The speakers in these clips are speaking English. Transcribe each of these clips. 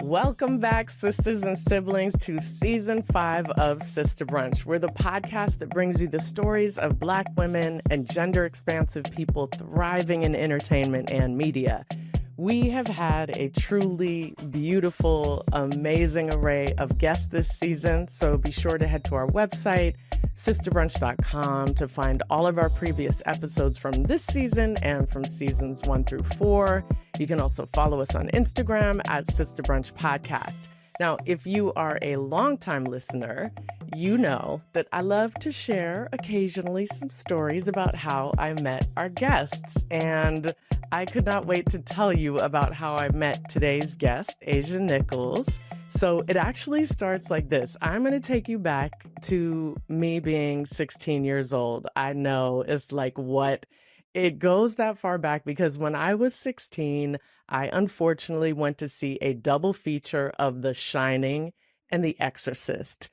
Welcome back, sisters and siblings, to season 5 of Sista Brunch. We're the podcast that brings you the stories of Black women and gender-expansive people thriving in entertainment and media. We have had a truly beautiful, amazing array of guests this season, so be sure to head to our website, sistabrunch.com, to find all of our previous episodes from this season and from seasons 1 through 4. You can also follow us on Instagram at Sista Brunch Podcast. Now, if you are a longtime listener, you know that I love to share occasionally some stories about how I met our guests. And I could not wait to tell you about how I met today's guest, Asia Nichols. So it actually starts like this. I'm going to take you back to me being 16 years old. I know it's like what? It goes that far back because when I was 16, I unfortunately went to see a double feature of The Shining and The Exorcist.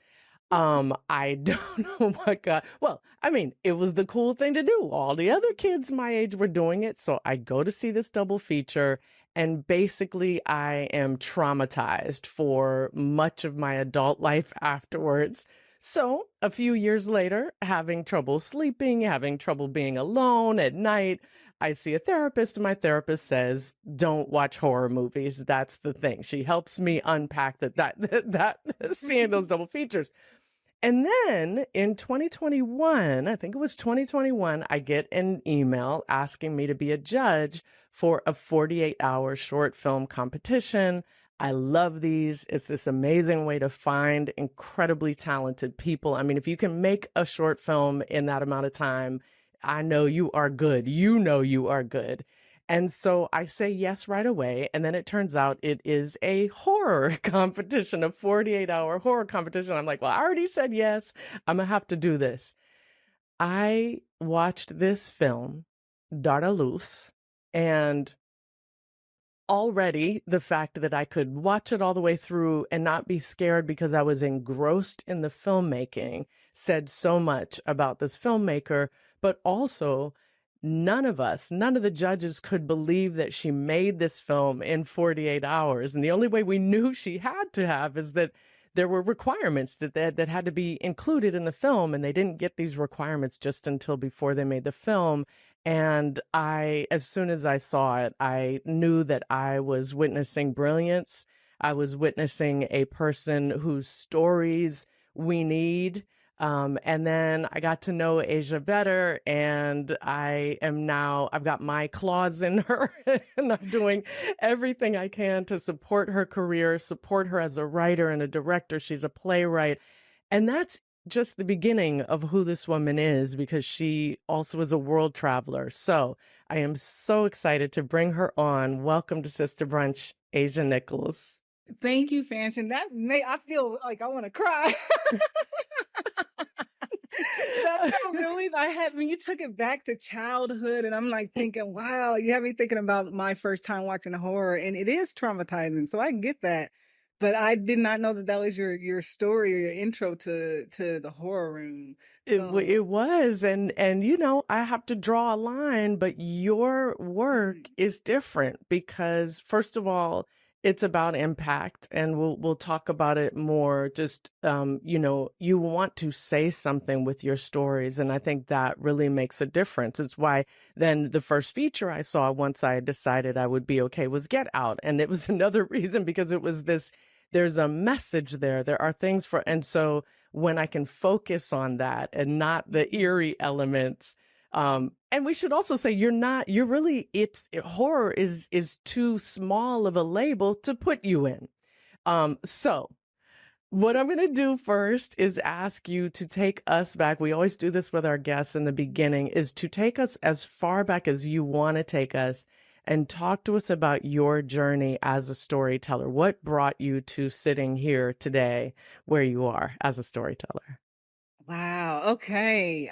I don't know what got, well, I mean, it was the cool thing to do. All the other kids my age were doing it. So I go to see this double feature, and basically I am traumatized for much of my adult life afterwards. So a few years later, having trouble sleeping, having trouble being alone at night, I see a therapist, and my therapist says, don't watch horror movies. That's the thing. She helps me unpack that seeing those double features. And then in 2021, I think it was 2021, I get an email asking me to be a judge for a 48-hour short film competition. I love these. It's this amazing way to find incredibly talented people. I mean, if you can make a short film in that amount of time, I know you are good. You know you are good. And so I say yes right away. And then it turns out it is a horror competition, a 48-hour horror competition. I'm like, well, I already said yes. I'm going to have to do this. I watched this film, Darda Luz, and already the fact that I could watch it all the way through and not be scared because I was engrossed in the filmmaking said so much about this filmmaker, but also none of the judges could believe that she made this film in 48 hours. And the only way we knew she had to have is that there were requirements that had to be included in the film, and they didn't get these requirements just until before they made the film. And as soon as I saw it, I knew that I was witnessing brilliance. I was witnessing a person whose stories we need. And then I got to know Asia better, and I've got my claws in her, and I'm doing everything I can to support her career, support her as a writer and a director. She's a playwright. And that's just the beginning of who this woman is, because she also is a world traveler. So I am so excited to bring her on. Welcome to Sista Brunch, Asia Nichols. Thank you, Fanchon. I feel like I want to cry. That felt really, when you took it back to childhood, and I'm like thinking, wow, you have me thinking about my first time watching a horror, and it is traumatizing. So I get that. But I did not know that was your story or your intro to the horror room. It was, and you know, I have to draw a line, but your work is different because, first of all, it's about impact, and we'll talk about it more. Just you know, you want to say something with your stories, and I think that really makes a difference. It's why then the first feature I saw once I decided I would be okay was Get Out, and it was another reason because it was this. There's a message there. There are things and so when I can focus on that and not the eerie elements. And we should also say horror is too small of a label to put you in. So what I'm going to do first is ask you to take us back. We always do this with our guests in the beginning, is to take us as far back as you want to take us and talk to us about your journey as a storyteller. What brought you to sitting here today where you are as a storyteller? Wow. Okay.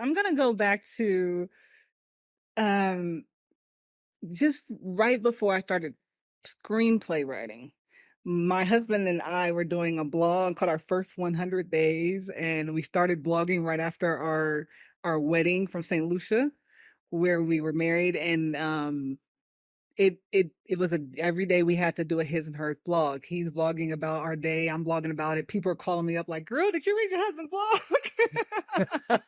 I'm going to go back to just right before I started screenplay writing. My husband and I were doing a blog called Our First 100 Days, and we started blogging right after our wedding from St. Lucia, where we were married. And it was every day we had to do a his and hers vlog. He's vlogging about our day. I'm vlogging about it. People are calling me up like, girl, did you read your husband's vlog?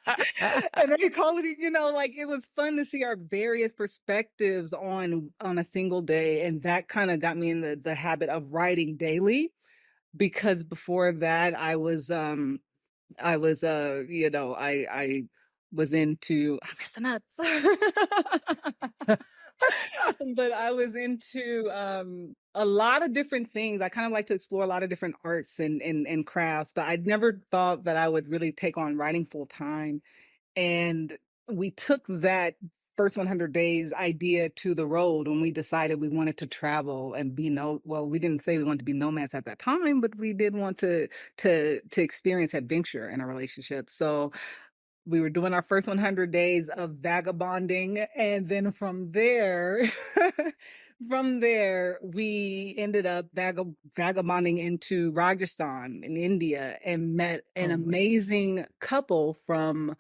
And they calling it, like it was fun to see our various perspectives on a single day. And that kind of got me in the habit of writing daily, because before that I was I was into I'm messing up. But I was into a lot of different things. I kind of like to explore a lot of different arts and crafts, but I never thought that I would really take on writing full time. And we took that first 100 days idea to the road when we decided we wanted to travel and well, we didn't say we wanted to be nomads at that time, but we did want to experience adventure in a relationship. So we were doing our first 100 days of vagabonding, and then from there from there we ended up vagabonding into Rajasthan in India and met an amazing couple from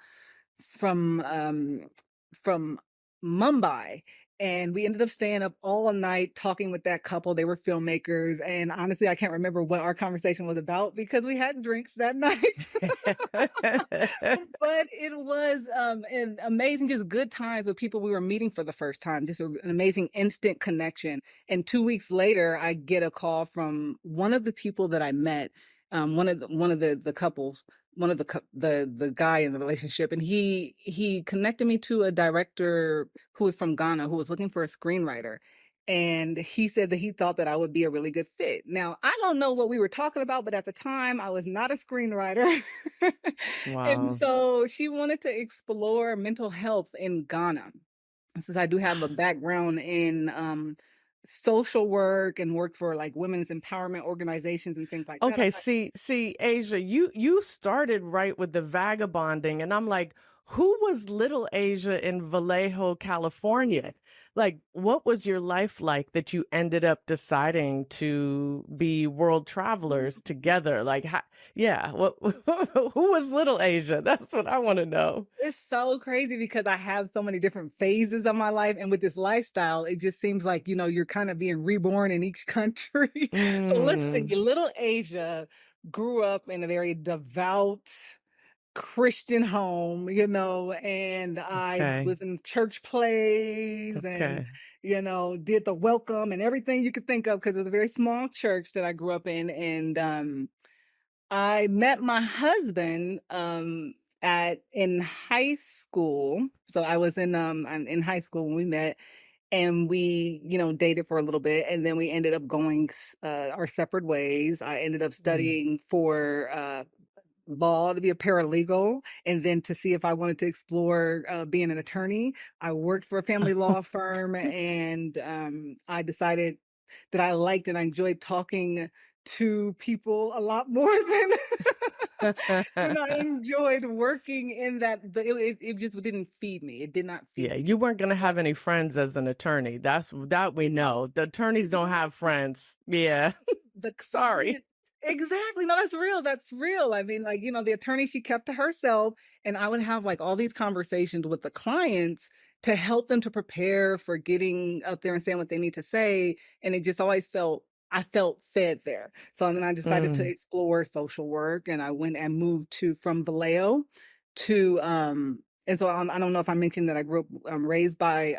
from Mumbai. And we ended up staying up all night talking with that couple. They were filmmakers. And honestly, I can't remember what our conversation was about because we had drinks that night. But it was an amazing, just good times with people we were meeting for the first time. Just an amazing instant connection. And 2 weeks later, I get a call from one of the people that I met, one of the couples, one of the guy in the relationship, and he connected me to a director who was from Ghana who was looking for a screenwriter. And he said that he thought that I would be a really good fit. Now, I don't know what we were talking about, but at the time I was not a screenwriter. And Wow. so she wanted to explore mental health in Ghana. Since I do have a background in social work and worked for like women's empowerment organizations and things like that. Okay, see, Asia, you started right with the vagabonding, and I'm like, who was little Asia in Vallejo, California? Like, what was your life like that you ended up deciding to be world travelers together? Like, yeah, what, who was little Asia? That's what I want to know. It's so crazy because I have so many different phases of my life. And with this lifestyle, it just seems like, you're kind of being reborn in each country. But let's see, Mm, little Asia grew up in a very devout Christian home, and I okay, was in church plays and, okay. did the welcome and everything you could think of because it was a very small church that I grew up in. And I met my husband in high school. So I was I'm in high school when we met, and we, dated for a little bit, and then we ended up going our separate ways. I ended up Mm. studying for law to be a paralegal, and then to see if I wanted to explore being an attorney. I worked for a family law firm, and I decided that I liked and I enjoyed talking to people a lot more than I enjoyed working in that. It just didn't feed me. It did not Yeah, feed me. you weren't going to have any friends as an attorney. That we know. The attorneys don't have friends. Yeah. The Sorry. client, exactly. No, that's real. That's real. I mean, like, the attorney, she kept to herself, and I would have like all these conversations with the clients to help them to prepare for getting up there and saying what they need to say. And it just always I felt fed there. So then I decided to Mm. explore social work, and I went and moved from Vallejo to and so I don't know if I mentioned that I grew up raised by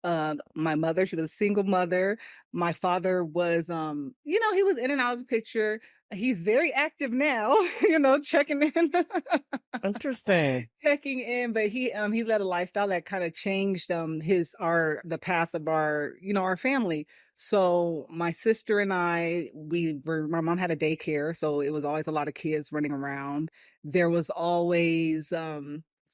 my mother. She was a single mother. My father was he was in and out of the picture. He's very active now, checking in. Interesting. Checking in, but he led a lifestyle that kind of changed the path of our family. So my sister and my mom had a daycare, so it was always a lot of kids running around. There was always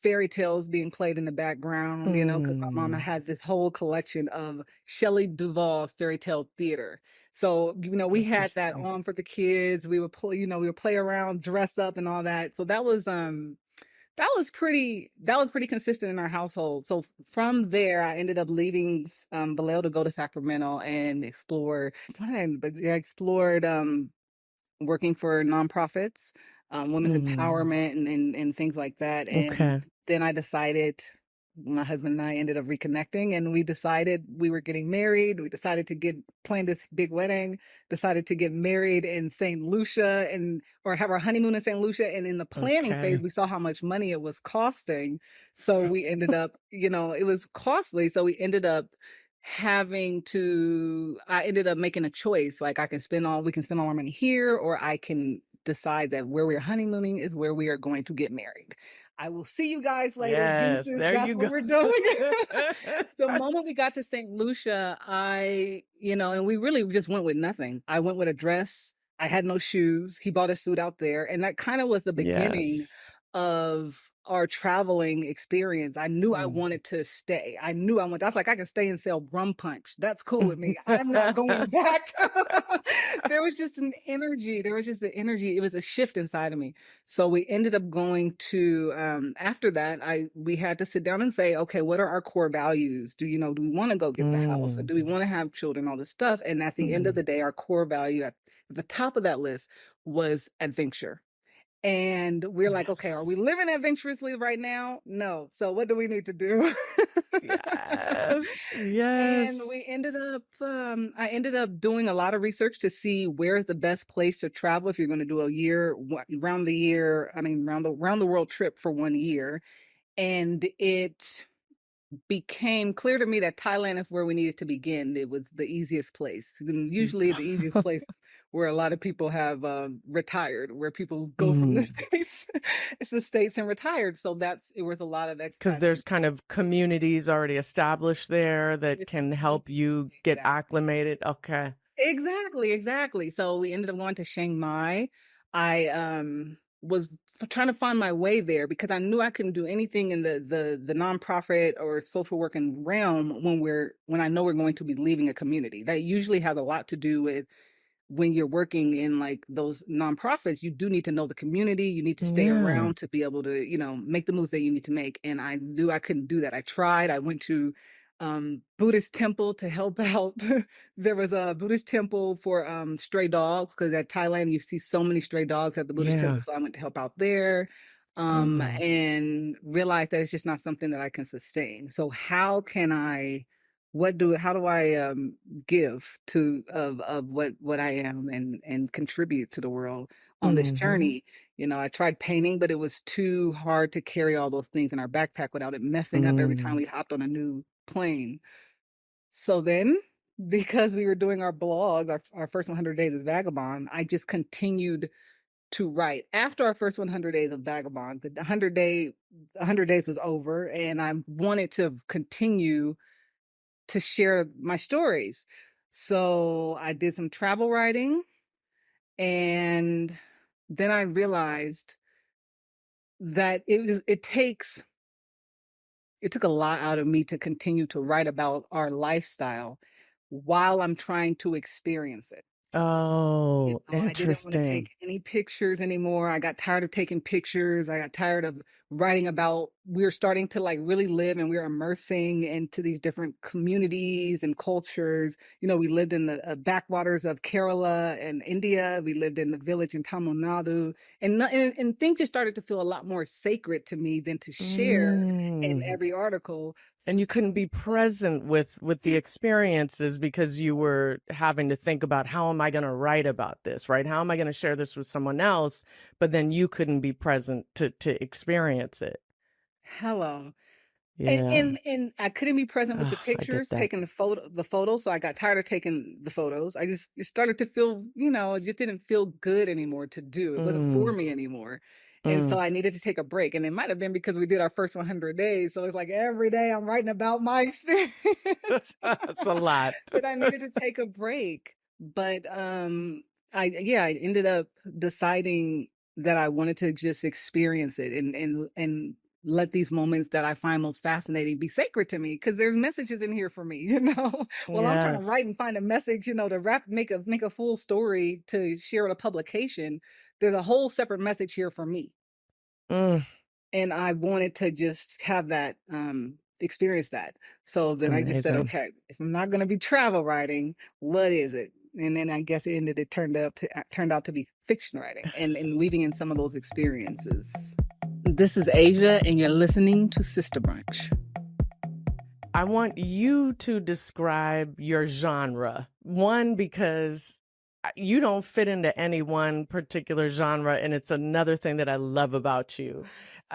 fairy tales being played in the background, because my mama Mm. had this whole collection of Shelley Duvall's fairy tale theater. So, we had that Interesting. on for the kids. We would play, we would play around, dress up and all that. So that was pretty consistent in our household. So from there, I ended up leaving Vallejo to go to Sacramento and explore. But I explored working for nonprofits, women's Mm. empowerment, and things like that. And Okay. then I decided my husband and I ended up reconnecting, and we decided we were getting married. We decided to plan this big wedding, decided to get married in St. Lucia or have our honeymoon in St. Lucia. And in the planning phase, we saw how much money it was costing. So we ended up, it was costly. So we ended up I ended up making a choice. Like we can spend all our money here, or I can decide that where we're honeymooning is where we are going to get married. I will see you guys later. Yes, Deuces. there That's you what go. we're doing. The moment we got to St. Lucia, and we really just went with nothing. I went with a dress. I had no shoes. He bought a suit out there. And that kind of was the beginning of our traveling experience. I knew I wanted to stay. I was like, I can stay and sell rum punch. That's cool with me. I'm not going back. There was just an energy. It was a shift inside of me. So we ended up going to, after that, we had to sit down and say, okay, what are our core values? Do we want to go get the house? Or do we want to have children, all this stuff? And at the end of the day, our core value at the top of that list was adventure. And we're like, okay, are we living adventurously right now? No. So what do we need to do? Yes. And we ended up, I ended up doing a lot of research to see where's the best place to travel if you're going to do around the world trip for 1 year. And it became clear to me that Thailand is where we needed to begin. It was the easiest place. And usually the easiest place where a lot of people have retired, where people go from the States, it's the States and retired. So it was a lot of because there's kind of communities already established there that can help you get acclimated. Okay. Exactly. So we ended up going to Chiang Mai. I was trying to find my way there because I knew I couldn't do anything in the nonprofit or social working realm when I know we're going to be leaving a community. That usually has a lot to do with when you're working in like those nonprofits. You do need to know the community. You need to stay around to be able to, make the moves that you need to make. And I knew I couldn't do that. I tried. I went to Buddhist temple to help out. There was a Buddhist temple for stray dogs, because at Thailand you see so many stray dogs at the Buddhist temple. So I went to help out there, and realized that it's just not something that I can sustain. So how do I give of what I am and contribute to the world on this journey? I tried painting, but it was too hard to carry all those things in our backpack without it messing up every time we hopped on a new plane. So then, because we were doing our blog, our first 100 days as Vagabond, I just continued to write. After our first 100 days of Vagabond, the 100 days was over, and I wanted to continue to share my stories. So I did some travel writing, and then I realized that it took a lot out of me to continue to write about our lifestyle while I'm trying to experience it. Oh, interesting. I didn't want to take any pictures anymore. I got tired of taking pictures. I got tired of writing about, we're starting to like really live, and we're immersing into these different communities and cultures. We lived in the backwaters of Kerala and India. We lived in the village in Tamil Nadu, and things just started to feel a lot more sacred to me than to share in every article. And you couldn't be present with the experiences because you were having to think about, how am I going to write about this, right? How am I going to share this with someone else? But then you couldn't be present to experience it. Hello. Yeah. And I couldn't be present with the pictures, taking the photos. So I got tired of taking the photos. It started to feel, it just didn't feel good anymore to do. It wasn't for me anymore. And so I needed to take a break. And it might have been because we did our first 100 days. So it's like every day I'm writing about my experience. That's a lot. But I needed to take a break. But I ended up deciding that I wanted to just experience it and let these moments that I find most fascinating be sacred to me, because there's messages in here for me, While I'm trying to write and find a message, to make a full story to share at a publication, there's a whole separate message here for me. And I wanted to just have that, experience that. So then I just said, okay, if I'm not going to be travel writing, what is it? And then I guess it turned out to be fiction writing and weaving in some of those experiences. This is Asia, and you're listening to Sista Brunch. I want you to describe your genre. One, because you don't fit into any one particular genre, and it's another thing that I love about you.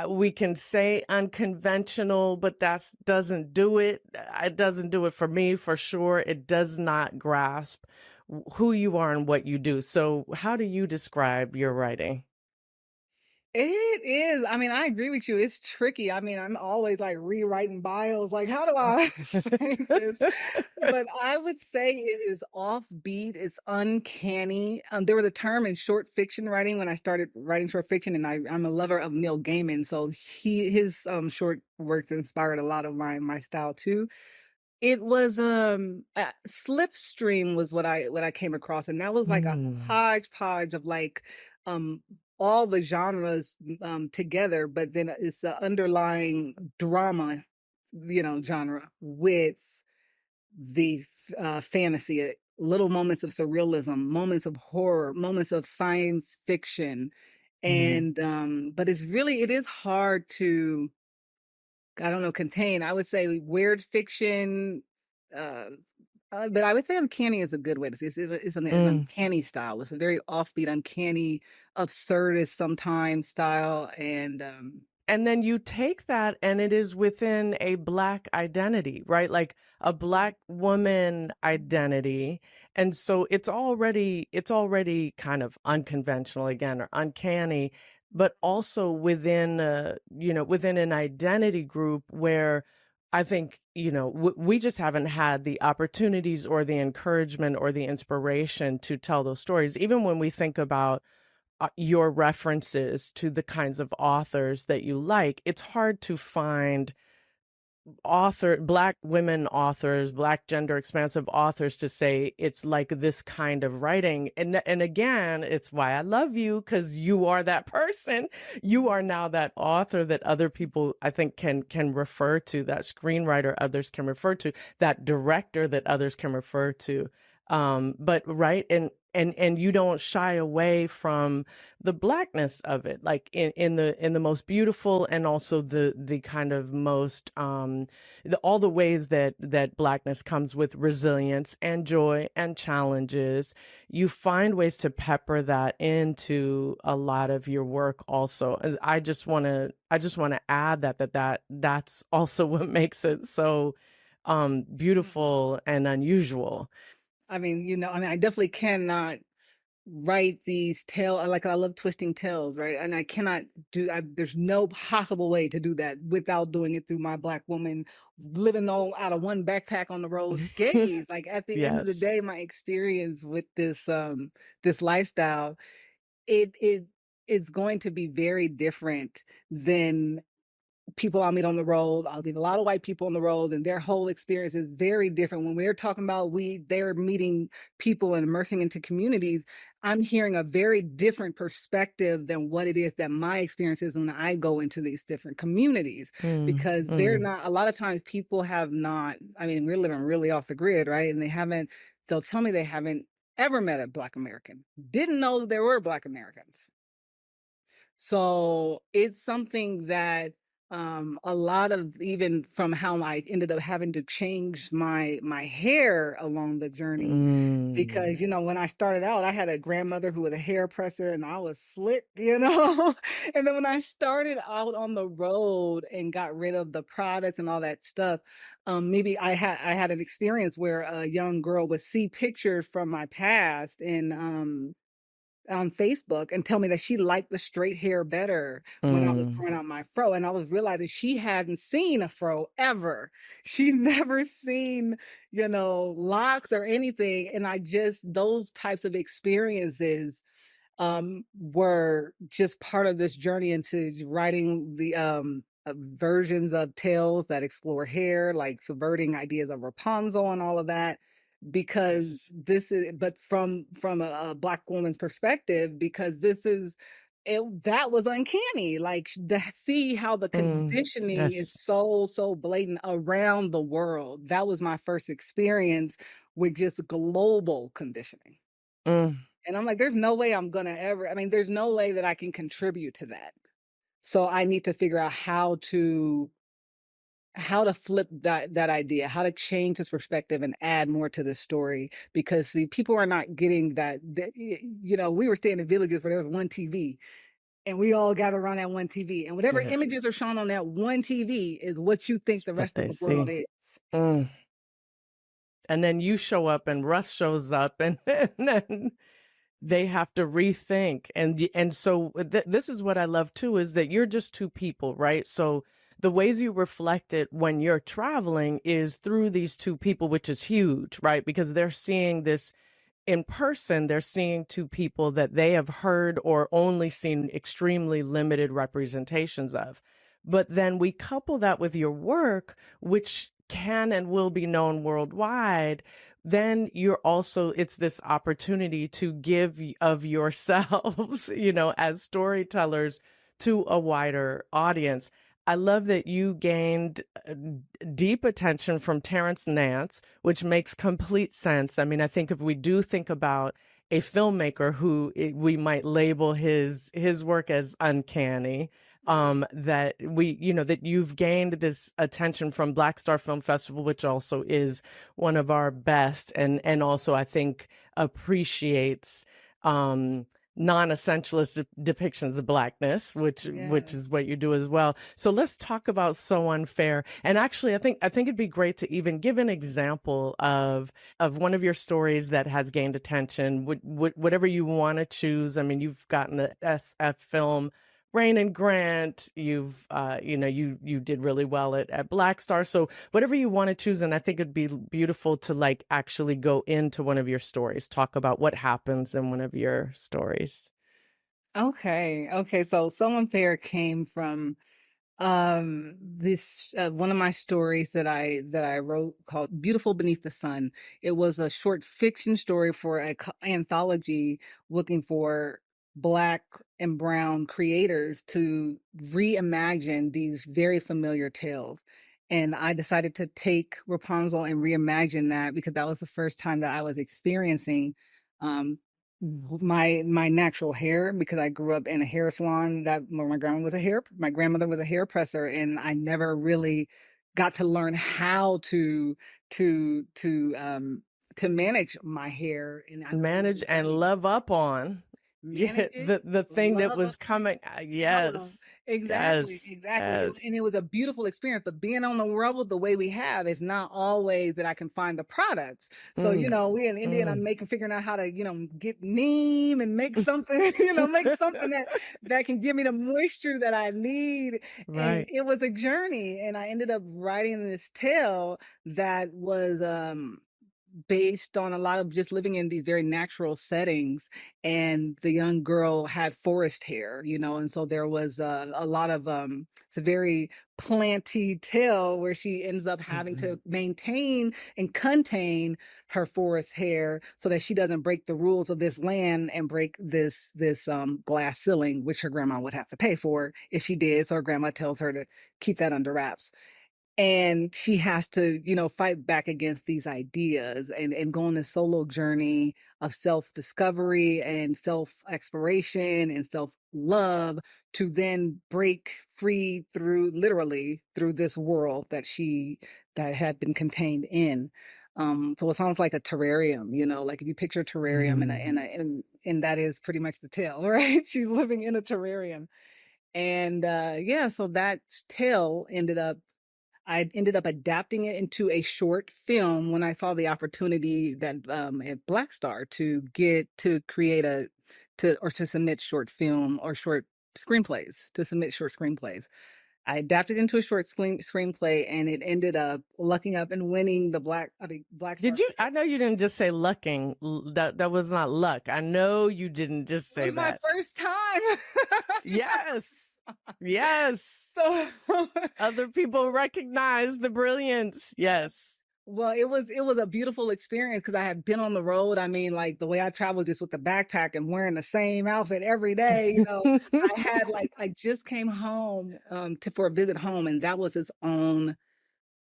We can say unconventional, but that doesn't do it. It doesn't do it for me, for sure. It does not grasp who you are and what you do. So, how do you describe your writing? It is. I mean, I agree with you. It's tricky. I mean, I'm always like rewriting bios, like, how do I say this? But I would say it is offbeat. It's uncanny. There was a term in short fiction writing when I started writing short fiction, and I'm a lover of Neil Gaiman. So his short works inspired a lot of my style too. It was Slipstream was what I came across, and that was like a Mm, hodgepodge of like um all the genres together, but then it's the underlying drama, genre with the fantasy, little moments of surrealism, moments of horror, moments of science fiction. mhm. And but it is hard to, I don't know, contain. I would say weird fiction, uh, but I would say uncanny is a good way to say it. It's an Mm. uncanny style. It's a very offbeat, uncanny, absurdist sometimes style. And And then you take that and it is within a Black identity, right? Like a Black woman identity. And so it's already kind of unconventional again or uncanny, but also within within an identity group where I think, we just haven't had the opportunities or the encouragement or the inspiration to tell those stories. Even when we think about your references to the kinds of authors that you like, it's hard to find Black women authors, Black gender expansive authors to say it's like this kind of writing. And again, it's why I love you, because you are that person. You are now that author that other people I think can refer to, that screenwriter others can refer to, that director that others can refer to. But right, and you don't shy away from the Blackness of it, like in the most beautiful and also the kind of most all the ways that Blackness comes with resilience and joy and challenges. You find ways to pepper that into a lot of your work also. I just want to add that's also what makes it so beautiful and unusual. I mean, I definitely cannot write these like I love twisting tales, right? And I cannot there's no possible way to do that without doing it through my Black woman living all out of one backpack on the road gaze. Like at the end of the Yes. day, my experience with this lifestyle, it it's going to be very different than people I meet on the road. I'll meet a lot of white people on the road, and their whole experience is very different. When we're talking about they're meeting people and immersing into communities, I'm hearing a very different perspective than what it is that my experience is when I go into these different communities. Mm, Because they're mm, not, a lot of times people have not, I mean, we're living really off the grid, right? And they'll tell me they haven't ever met a Black American, didn't know there were Black Americans. So it's something that a lot of, even from how I ended up having to change my hair along the journey, mm. because when I started out, I had a grandmother who was a hairdresser and I was slick. And then when I started out on the road and got rid of the products and all that stuff, maybe I had an experience where a young girl would see pictures from my past and on Facebook and tell me that she liked the straight hair better when I was Mm, growing out my fro. And I was realizing she hadn't seen a fro ever. She never seen, locks or anything. And those types of experiences were just part of this journey into writing the versions of tales that explore hair, like subverting ideas of Rapunzel and all of that, because nice. this is, but from a Black woman's perspective, because that was uncanny, like to see how the Mm, conditioning is yes. so blatant around the world. That was my first experience with just global conditioning. Mm, And I'm like, there's no way I'm gonna ever, I mean, there's no way that I can contribute to that. So I need to figure out how to how to flip that idea, how to change his perspective and add more to the story. Because see, people are not getting that we were staying in villages where there was one TV, and we all gather around that one TV, and whatever Yeah, images are shown on that one TV is what you think it's the what rest of they the world see. is. Mm. And then you show up and Russ shows up and then they have to rethink. And so this is what I love too, is that you're just two people, right? So the ways you reflect it when you're traveling is through these two people, which is huge, right? Because they're seeing this in person, they're seeing two people that they have heard or only seen extremely limited representations of. But then we couple that with your work, which can and will be known worldwide. Then it's this opportunity to give of yourselves, as storytellers to a wider audience. I love that you gained deep attention from Terrence Nance, which makes complete sense. I mean, I think if we do think about a filmmaker who we might label his work as uncanny, that you've gained this attention from Blackstar Film Festival, which also is one of our best, and also I think appreciates non-essentialist depictions of blackness, which Yeah. is what you do as well. So let's talk about So Unfair. And actually, I think it'd be great to even give an example of one of your stories that has gained attention. Whatever you want to choose. I mean, you've gotten the SF film Rainin grant. You've you did really well at Blackstar. So whatever you want to choose, and I think it'd be beautiful to like actually go into one of your stories, talk about what happens in one of your stories. Okay. So Someone Fair came from this one of my stories that I wrote called Beautiful Beneath the Sun. It was a short fiction story for an anthology looking for Black and Brown creators to reimagine these very familiar tales. And I decided to take Rapunzel and reimagine that because that was the first time that I was experiencing um, my natural hair, because I grew up in a hair salon that where my grandmother was a hairdresser, and I never really got to learn how to to um to manage my hair, and I thought it was Manage and great. love up on. Manage Yeah, it, the thing that love was coming. Hello. Yes, Exactly, yes, exactly. yes. And it was a beautiful experience, but being on the road the way we have, it's not always that I can find the products. So, Mm, we in India and mm. figuring out how to, get neem and make something, make something that can give me the moisture that I need. And Right. it was a journey. And I ended up writing this tale that was based on a lot of just living in these very natural settings. And the young girl had forest hair, and so there was a lot of it's a very planty tale where she ends up having Mhm. to maintain and contain her forest hair so that she doesn't break the rules of this land and break this glass ceiling, which her grandma would have to pay for if she did. So her grandma tells her to keep that under wraps, and she has to fight back against these ideas and go on this solo journey of self-discovery and self-exploration and self-love to then break free through literally through this world that had been contained in. So it sounds like a terrarium, like if you picture a terrarium, Mm. and that is pretty much the tale, right? She's living in a terrarium. And yeah, so that tale I ended up adapting it into a short film when I saw the opportunity that at Blackstar to create to submit short film or short screenplays to submit short screenplays. I adapted into a short screenplay, and it ended up lucking up and winning the Blackstar. Did you? I know you didn't just say lucking. That was not luck. I know you didn't just It say was my that. first time. Yes, yes. So Other people recognize the brilliance. Yes. well, it was a beautiful experience because I had been on the road. I mean, like the way I traveled just with the backpack and wearing the same outfit every day, I just came home for a visit home, and that was its own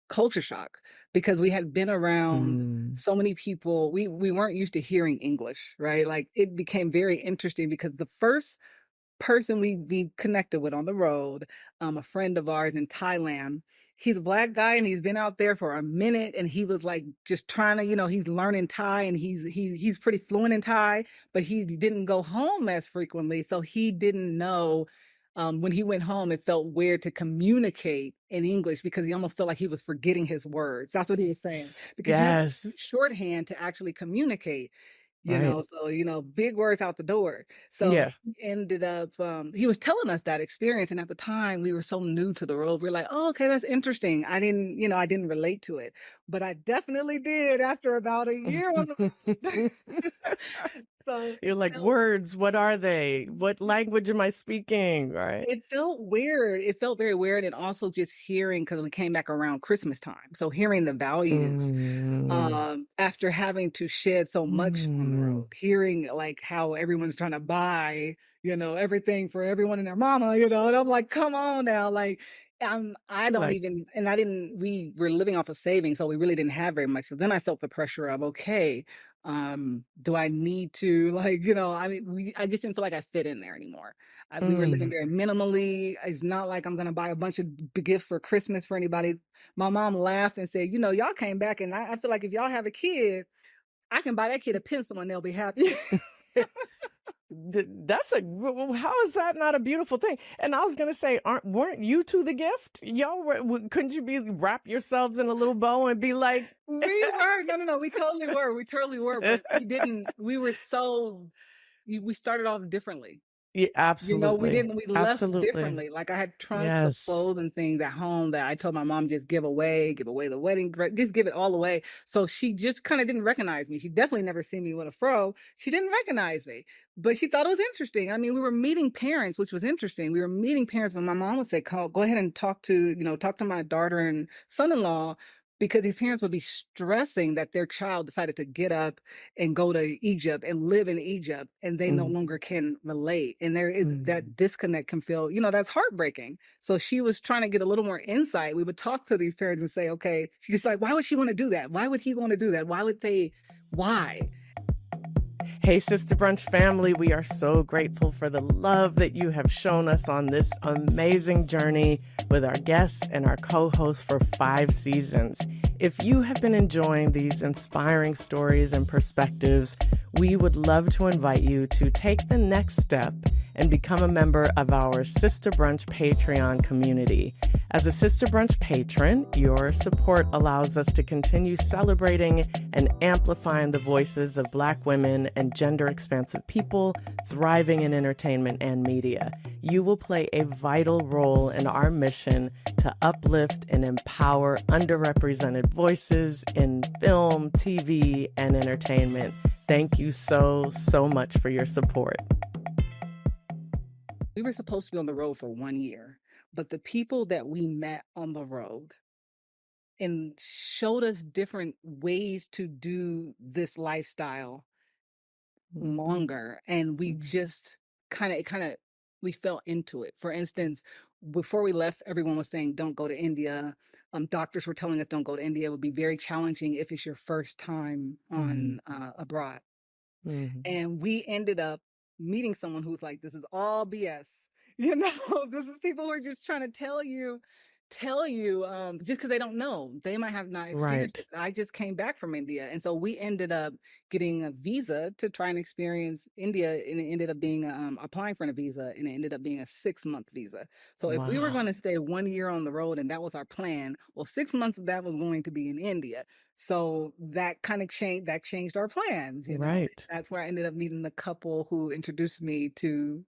culture shock because we had been around Mm. so many people. We weren't used to hearing English, right? Like it became very interesting because the first person we connected with on the road, a friend of ours in Thailand. he's a Black guy and he's been out there for a minute, and he was like just trying to, he's learning Thai, and he's pretty fluent in Thai, but he didn't go home as frequently, so he didn't know. When he went home, it felt weird to communicate in English because he almost felt like he was forgetting his words. That's what he was saying, because you have to use Yes. shorthand to actually communicate. Right. So big words out the door. So Yeah. he ended up, he was telling us that experience, and at the time we were so new to the world, we are like, oh, okay, that's interesting. I didn't relate to it, but I definitely did after about a year on the so You're like, words, what are they? What language am I speaking? Right. it felt weird. It felt very weird. And also just hearing, because we came back around Christmas time. So hearing the values, after having to shed so much on the road, hearing like how everyone's trying to buy, everything for everyone and their mama, and I'm like, come on now. Like, I don't Like, even, and we were living off of savings, so we really didn't have very much. So then I felt the pressure of, okay, do I need to, like, I just didn't feel like I fit in there anymore. We were living very minimally. It's not like I'm going to buy a bunch of gifts for Christmas for anybody. My mom laughed and said, y'all came back, and I feel like if y'all have a kid, I can buy that kid a pencil and they'll be happy. how is that not a beautiful thing? And I was gonna say, weren't you two the gift? Y'all couldn't you wrap yourselves in a little bow and be like, we were no, we totally were, but we started off differently. Yeah, absolutely. We left differently. Like, I had trunks of clothes and things at home that I told my mom, just give away the wedding dress, just give it all away. So she just kind of didn't recognize me. She definitely never seen me with a fro. She didn't recognize me, but she thought it was interesting. I mean, we were meeting parents, which was interesting. We were meeting parents when my mom would say, go ahead and talk to my daughter and son-in-law, because these parents would be stressing that their child decided to get up and go to Egypt and live in Egypt, and they no longer can relate. And there is that disconnect can feel, that's heartbreaking. So she was trying to get a little more insight. We would talk to these parents and say, okay, she's like, why would she want to do that? Why would he want to do that? Why? Hey, Sista Brunch family, we are so grateful for the love that you have shown us on this amazing journey with our guests and our co-hosts for 5 seasons. If you have been enjoying these inspiring stories and perspectives, we would love to invite you to take the next step and become a member of our Sista Brunch Patreon community. As a Sista Brunch patron, your support allows us to continue celebrating and amplifying the voices of Black women and gender-expansive people thriving in entertainment and media. You will play a vital role in our mission to uplift and empower underrepresented voices in film, TV, and entertainment. Thank you so, so much for your support. We were supposed to be on the road for 1 year, but the people that we met on the road and showed us different ways to do this lifestyle longer, and we just we fell into it. For instance, before we left, everyone was saying, don't go to India. Doctors were telling us, don't go to India. It would be very challenging if it's your first time on abroad. And we ended up meeting someone who's like, this is all BS. This is people who are just trying to tell you, just because they don't know. They might have not experienced it. I just came back from India. And so we ended up getting a visa to try and experience India. And it ended up being applying for a visa, and it ended up being a 6-month visa. So if we were going to stay 1 year on the road, and that was our plan, well, 6 months of that was going to be in India. So that kind of changed our plans. Right. That's where I ended up meeting the couple who introduced me to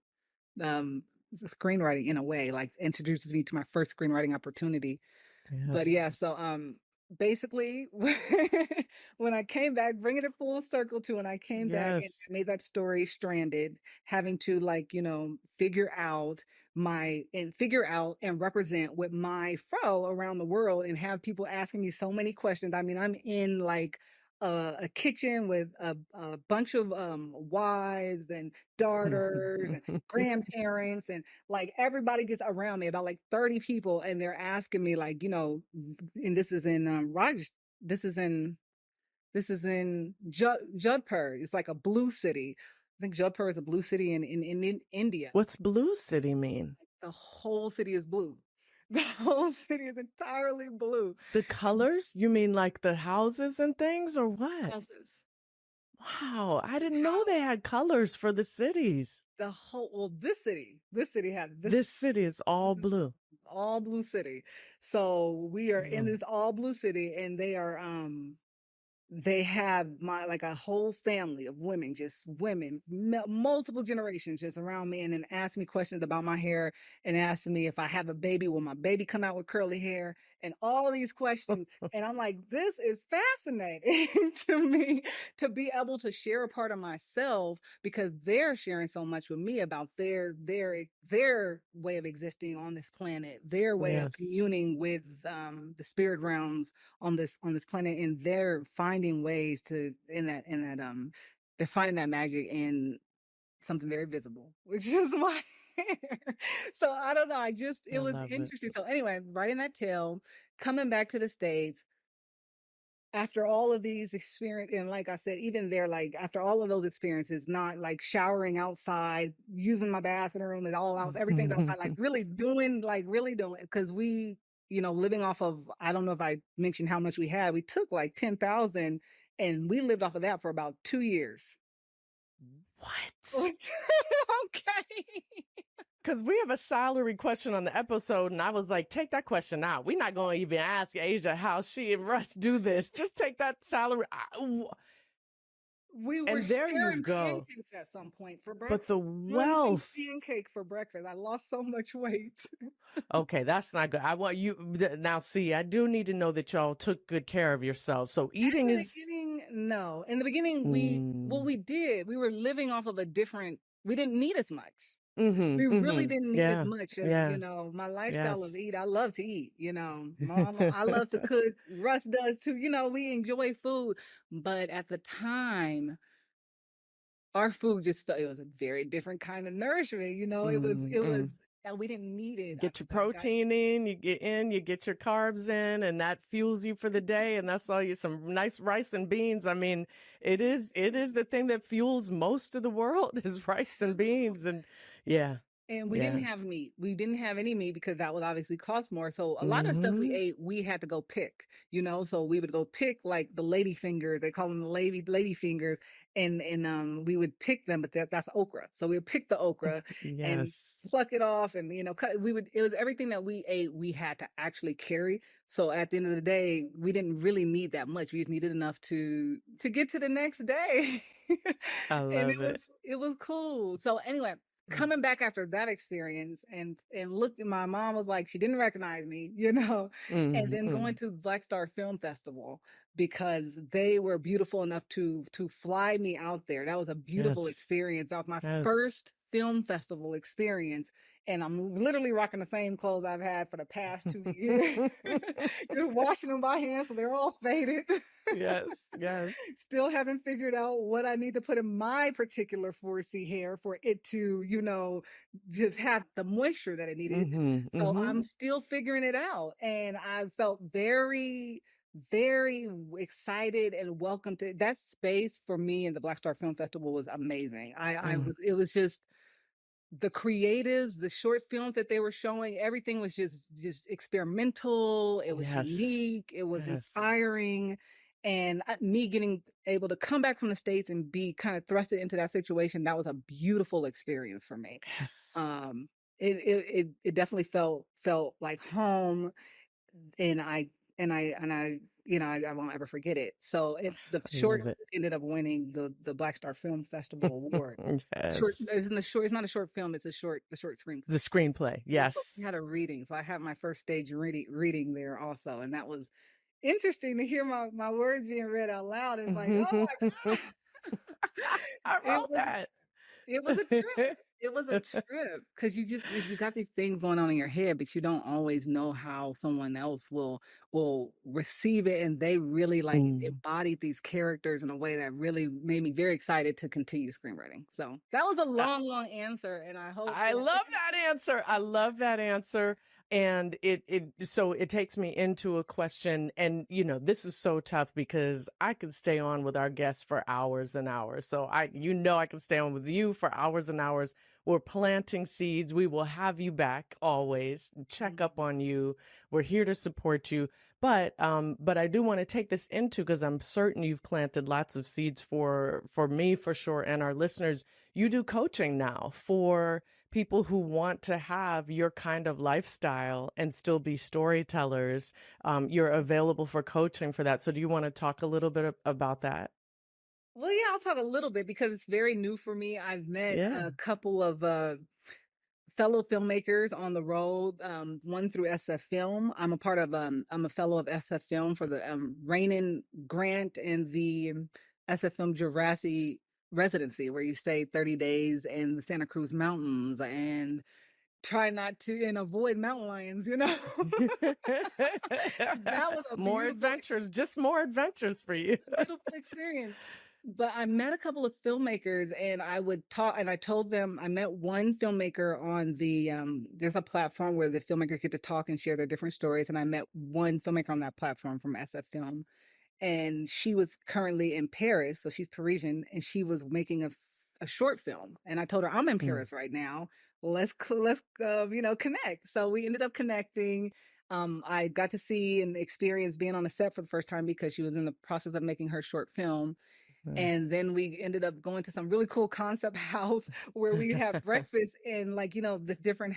screenwriting, in a way, like introduces me to my first screenwriting opportunity. But yeah, so basically when I came back, bringing it full circle to when I came back and made that story Stranded, having to figure out and represent with my fro around the world, and have people asking me so many questions. I mean, I'm in like a kitchen with a bunch of wives and daughters and grandparents, and like everybody just around me, about like 30 people, and they're asking me, like, and this is in Jodhpur. It's like a blue city. I think Jodhpur is a blue city in India. What's blue city mean? The whole city is blue. The whole city is entirely blue. The colors? You mean like the houses and things, or what? Houses. Wow, I didn't know they had colors for the cities. The whole, well, this city had This city is all blue. all blue city. So we are in Mm. this all blue city, and they have like a whole family of women, just women, multiple generations just around me, and then ask me questions about my hair, and ask me if I have a baby, will my baby come out with curly hair, and all these questions. And I'm like, this is fascinating to me, to be able to share a part of myself, because they're sharing so much with me about their way of existing on this planet, their way of Yes. communing with the spirit realms on this planet, and they're finding ways to they're finding that magic in something very visible, which is my hair. So I don't know, it was interesting. So anyway, writing that tale, coming back to the States after all of these experiences, and like I said, even there, like after all of those experiences, not like showering outside, using my bathroom and all out, everything's outside, like really doing, because we, living off of, I don't know if I mentioned how much we had. We took like 10,000, and we lived off of that for about 2 years. What? Okay. Because we have a salary question on the episode, and I was like, take that question out. We're not going to even ask Asia how she and Russ do this. Just take that salary. We were sharing pancakes at some point for breakfast. But the wealth. Pancake for breakfast. I lost so much weight. Okay, that's not good. I want you now. See, I do need to know that y'all took good care of yourselves. So eating is no. In the beginning, we did. We were living off of we didn't need as much. We really didn't need as much as, my lifestyle is eat. I love to eat, Mom, I love to cook. Russ does too. We enjoy food. But at the time, our food just felt, it was a very different kind of nourishment. It was, we didn't need it. Get your protein in, you get your carbs in, and that fuels you for the day. And that's all some nice rice and beans. I mean, it is the thing that fuels most of the world is rice and beans. And yeah. And we didn't have meat. We didn't have any meat because that would obviously cost more. So a lot of stuff we ate, we had to go pick, so we would go pick like the lady fingers. They call them the lady fingers. And we would pick them, but that's okra. So we would pick the okra and pluck it off, and, cut. It was everything that we ate, we had to actually carry. So at the end of the day, we didn't really need that much. We just needed enough to get to the next day. I love it. It was cool. So anyway, coming back after that experience and looking, my mom was like, she didn't recognize me, and then going to Blackstar Film Festival, because they were beautiful enough to fly me out there. That was a beautiful experience. That was my first film festival experience. And I'm literally rocking the same clothes I've had for the past 2 years. Just washing them by hand, so they're all faded. Yes. Still haven't figured out what I need to put in my particular 4C hair for it to, just have the moisture that it needed. So I'm still figuring it out. And I felt very, very excited and welcome to that space. For me, in the Blackstar Film Festival was amazing. It was just the creatives, the short films that they were showing, everything was just experimental. It was unique. It was inspiring. And me getting able to come back from the States and be kind of thrusted into that situation, that was a beautiful experience for me. It definitely felt like home, and I won't ever forget it. So the short ended up winning the Blackstar Film Festival award. It's not a short film; it's the short screenplay. The screenplay, yes. So we had a reading, so I had my first stage reading there also, and that was interesting to hear my words being read out loud. It's like, oh my God. I wrote that. It was a trip. It was a trip, because you got these things going on in your head, but you don't always know how someone else will receive it. And they really embodied these characters in a way that really made me very excited to continue screenwriting. So that was a long answer. And I hope I love that answer. And so it takes me into a question, and this is so tough because I could stay on with our guests for hours and hours. So I could stay on with you for hours and hours. We're planting seeds. We will have you back always, check up on you. We're here to support you. But I do want to take this into, because I'm certain you've planted lots of seeds for me for sure, and our listeners. You do coaching now for people who want to have your kind of lifestyle and still be storytellers. You're available for coaching for that. So do you want to talk a little bit about that? Well, yeah, I'll talk a little bit because it's very new for me. I've met a couple of fellow filmmakers on the road, one through SF Film. I'm a fellow of SF Film for the Rainin grant and the SF Film Jurassic residency, where you stay 30 days in the Santa Cruz Mountains and try not to and avoid mountain lions, That was a more adventures, just more adventures for you. Beautiful experience. But I met a couple of filmmakers, and I would talk, and I told them I met one filmmaker on the there's a platform where the filmmakers get to talk and share their different stories, and I met one filmmaker on that platform from SF Film, and she was currently in Paris, so she's Parisian, and she was making a short film, and I told her, I'm in Paris right now. Let's connect. So we ended up connecting. I got to see and experience being on a set for the first time because she was in the process of making her short film. And then we ended up going to some really cool concept house where we have breakfast in the different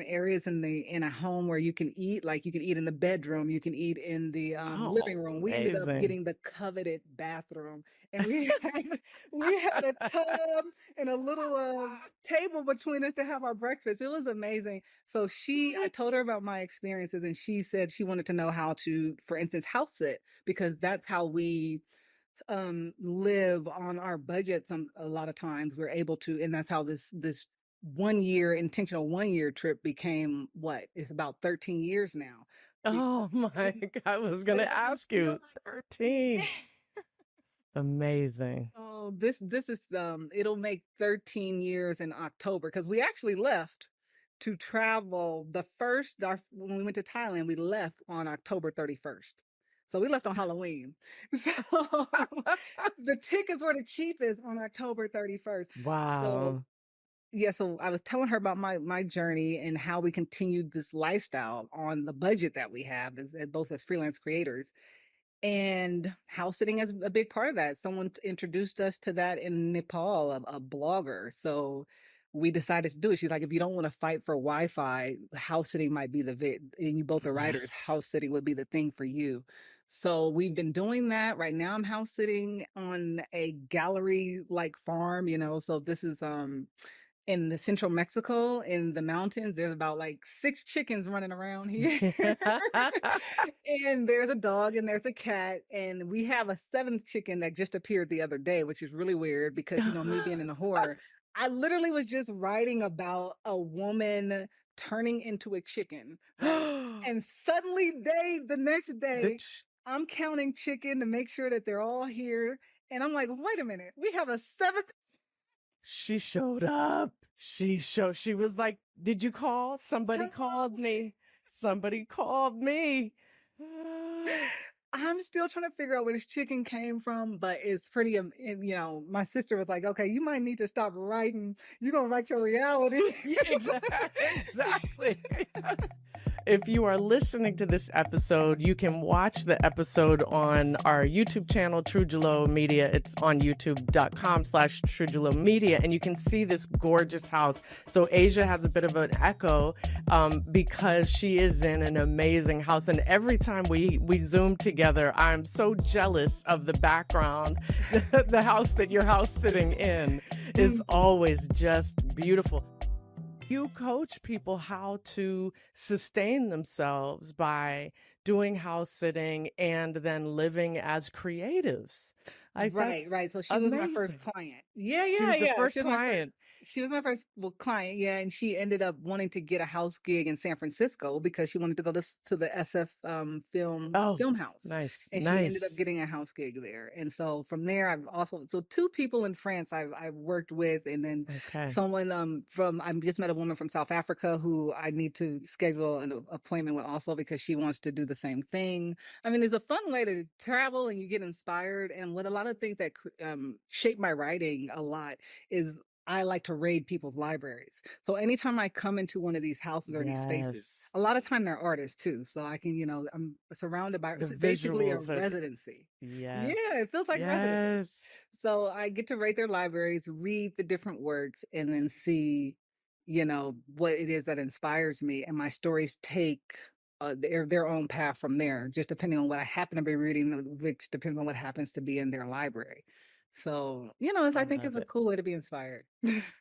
areas in a home where you can eat. Like you can eat in the bedroom, you can eat in the living room. We ended up getting the coveted bathroom, and we had a tub and a little table between us to have our breakfast. It was amazing. So I told her about my experiences, and she said she wanted to know how to, for instance, house sit, because that's how we live on our budget. A lot of times we're able to, and that's how this intentional 1 year trip became it's about 13 years now. Oh my God, I was gonna ask you. 13. Amazing. Oh, this is it'll make 13 years in October, because we actually left to travel when we went to Thailand. We left on October 31st. So we left on Halloween. So the tickets were the cheapest on October 31st. Wow. So I was telling her about my journey and how we continued this lifestyle on the budget that we have both as freelance creators. And house sitting is a big part of that. Someone introduced us to that in Nepal, a blogger. So we decided to do it. She's like, if you don't want to fight for Wi-Fi, house sitting might be and you both are writers, house sitting would be the thing for you. So we've been doing that. Right now I'm house sitting on a gallery-like farm, so this is in the central Mexico, in the mountains. There's about 6 chickens running around here. And there's a dog and there's a cat. And we have a 7th chicken that just appeared the other day, which is really weird because, me being in a horror, I literally was just writing about a woman turning into a chicken. And suddenly the next day, I'm counting chicken to make sure that they're all here. And I'm like, wait a minute, we have a 7th. She showed up. She was like, did you call? Somebody called me. Somebody called me. I'm still trying to figure out where this chicken came from, but it's pretty, my sister was like, okay, you might need to stop writing. You're going to write your reality. Exactly. If you are listening to this episode, you can watch the episode on our YouTube channel, Trujillo Media. It's on youtube.com/Trujillo Media, and you can see this gorgeous house. So Asia has a bit of an echo because she is in an amazing house. And every time we Zoom together, I'm so jealous of the background. The house that you're house sitting in is always just beautiful. You coach people how to sustain themselves by doing house sitting and then living as creatives. Right. So she was my first client. Yeah. The first client. She was my first client, yeah, and she ended up wanting to get a house gig in San Francisco because she wanted to go to the SF Oh, film house, nice, and she ended up nice. getting a house gig there. And so from there, I've also two people in France I've worked with, and then Okay. someone from I just met a woman from South Africa who I need to schedule an appointment with also because she wants to do the same thing. I mean, it's a fun way to travel and you get inspired. And what a lot of things that shape my writing a lot is I like to raid people's libraries. So anytime I come into one of these houses or these spaces, Yes. a lot of time they're artists too. So I can, I'm surrounded by The basically a visuals are, residency. yes. Yeah, it feels like residency. Yes. So I get to raid their libraries, read the different works, and then see, what it is that inspires me. And my stories take their own path from there, just depending on what I happen to be reading, which depends on what happens to be in their library. So, I think it's Love a it. cool way to be inspired.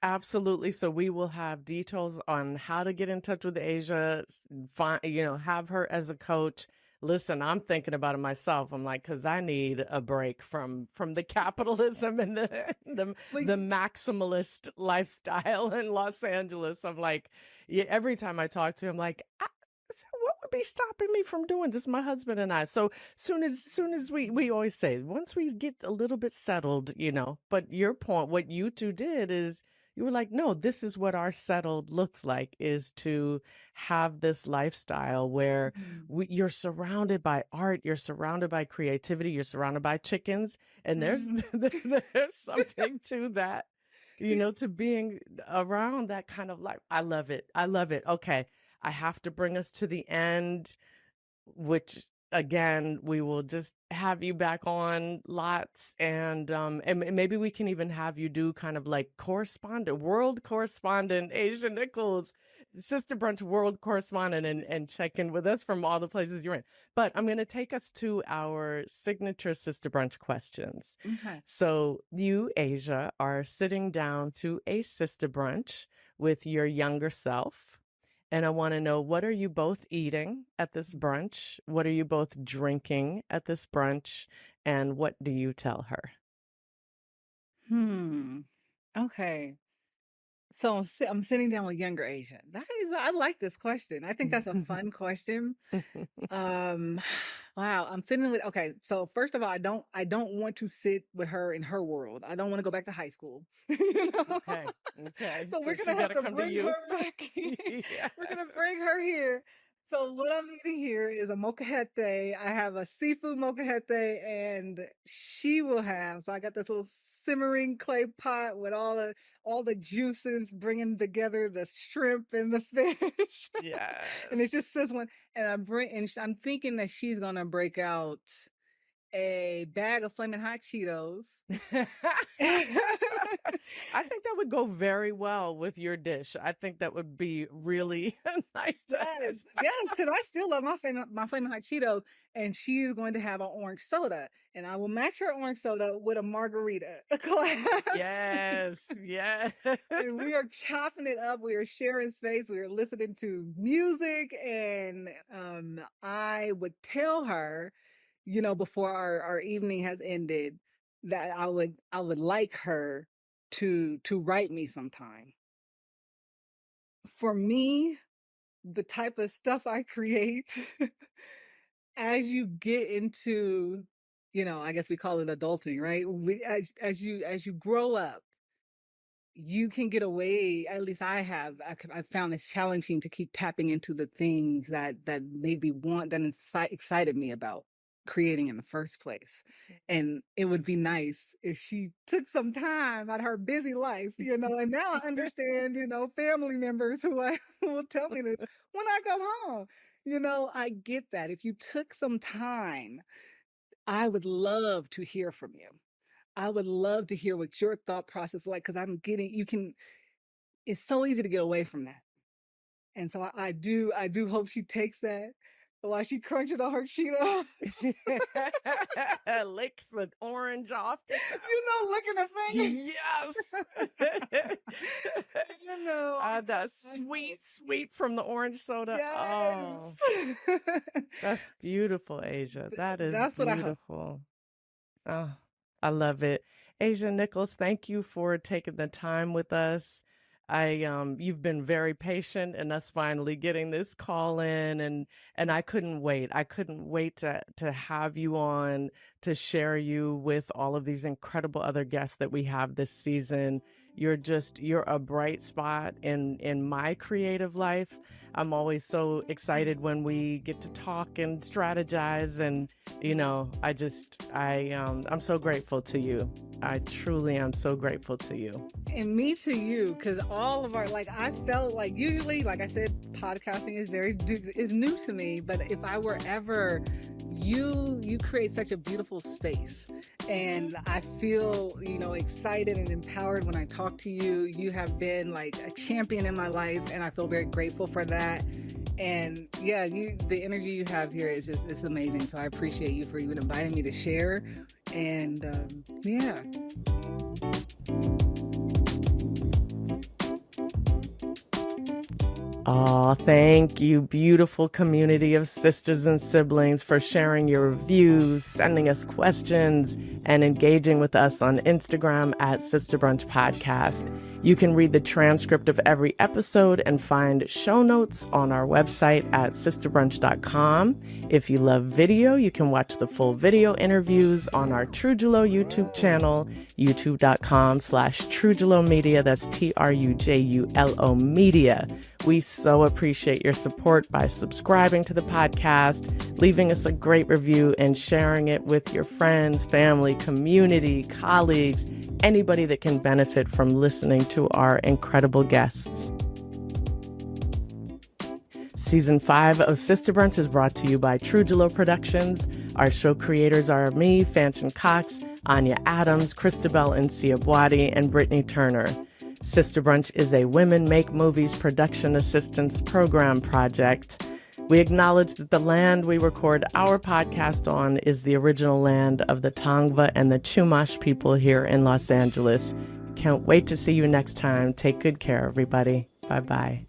Absolutely. So we will have details on how to get in touch with Asia, find, have her as a coach. Listen, I'm thinking about it myself. I'm like, because I need a break from the capitalism and the maximalist lifestyle in Los Angeles. I'm like, every time I talk to him, like, so what would be stopping me from doing this? My husband and I. So soon as we always say, once we get a little bit settled, But your point, what you two did is you were like, no, this is what our settled looks like, is to have this lifestyle where you're surrounded by art, you're surrounded by creativity, you're surrounded by chickens, and there's something to that, to being around that kind of life. I love it. I love it. Okay. I have to bring us to the end, which again, we will just have you back on lots, and maybe we can even have you do kind of like world correspondent, Asia Nichols, Sista Brunch world correspondent, and check in with us from all the places you're in. But I'm going to take us to our signature Sista Brunch questions. Okay. So you, Asia, are sitting down to a Sista Brunch with your younger self. And I want to know, what are you both eating at this brunch? What are you both drinking at this brunch? And what do you tell her? Okay. So I'm sitting down with younger Asia. I like this question. I think that's a fun question. Wow. I'm sitting with, okay. So first of all, I don't want to sit with her in her world. I don't want to go back to high school. Okay. So we're she going to have gotta to come bring you. her back. Yeah. We're going to bring her here. So what I'm eating here is a molcajete. I have a seafood molcajete, and she will have. So I got this little simmering clay pot with all the juices bringing together the shrimp and the fish. Yes. And it's just this one. And I'm thinking that she's gonna break out a bag of flaming hot Cheetos. I think that would go very well with your dish. I think that would be really nice to have. Yes, because I still love my flaming hot Cheetos, and she's going to have an orange soda, and I will match her orange soda with a margarita glass. Yes, yes. And we are chopping it up. We are sharing space. We are listening to music, and I would tell her, before our evening has ended, that I would like her to write me sometime. For me, the type of stuff I create, as you get into, I guess we call it adulting, right? As you grow up, you can get away. At least I found it's challenging to keep tapping into the things that made me excited me about creating in the first place. And it would be nice if she took some time out of her busy life, and now I understand, family members who will tell me that when I come home, I get that. If you took some time, I would love to hear from you. I would love to hear what your thought process is like, because it's so easy to get away from that. And so I do hope she takes that while she crunches on her Cheetos. Lick the orange off. Licking her finger. Yes. That sweet from the orange soda. Yes. Oh, that's beautiful, Asia. That's beautiful. Oh, I love it. Asia Nichols, thank you for taking the time with us. You've been very patient in us finally getting this call in, and I couldn't wait. I couldn't wait to have you on to share you with all of these incredible other guests that we have this season. You're a bright spot in my creative life. I'm always so excited when we get to talk and strategize, and I'm so grateful to you. I truly am so grateful to you. And me to you, because all of our, I felt like usually, like I said, podcasting is new to me, but if I were ever, you create such a beautiful space, and I feel, excited and empowered when I talk to you. You have been like a champion in my life, and I feel very grateful for that. And yeah, the energy you have here is it's amazing. So I appreciate you for even inviting me to share. And yeah. Oh, thank you, beautiful community of sisters and siblings, for sharing your views, sending us questions, and engaging with us on Instagram at Sista Brunch Podcast. You can read the transcript of every episode and find show notes on our website at sistabrunch.com. If you love video, you can watch the full video interviews on our Trujulo YouTube channel, youtube.com/Trujulo Media. That's TRUJULO Media. We so appreciate your support by subscribing to the podcast, leaving us a great review, and sharing it with your friends, family, community, colleagues, anybody that can benefit from listening to our incredible guests. Season 5 of Sista Brunch is brought to you by Trujulo Productions. Our show creators are me, Fanchon Cox, Anya Adams, Christabel Nsiabwadi, and Brittany Turner. Sista Brunch is a Women Make Movies Production Assistance Program project. We acknowledge that the land we record our podcast on is the original land of the Tongva and the Chumash people here in Los Angeles. Can't wait to see you next time. Take good care, everybody. Bye-bye.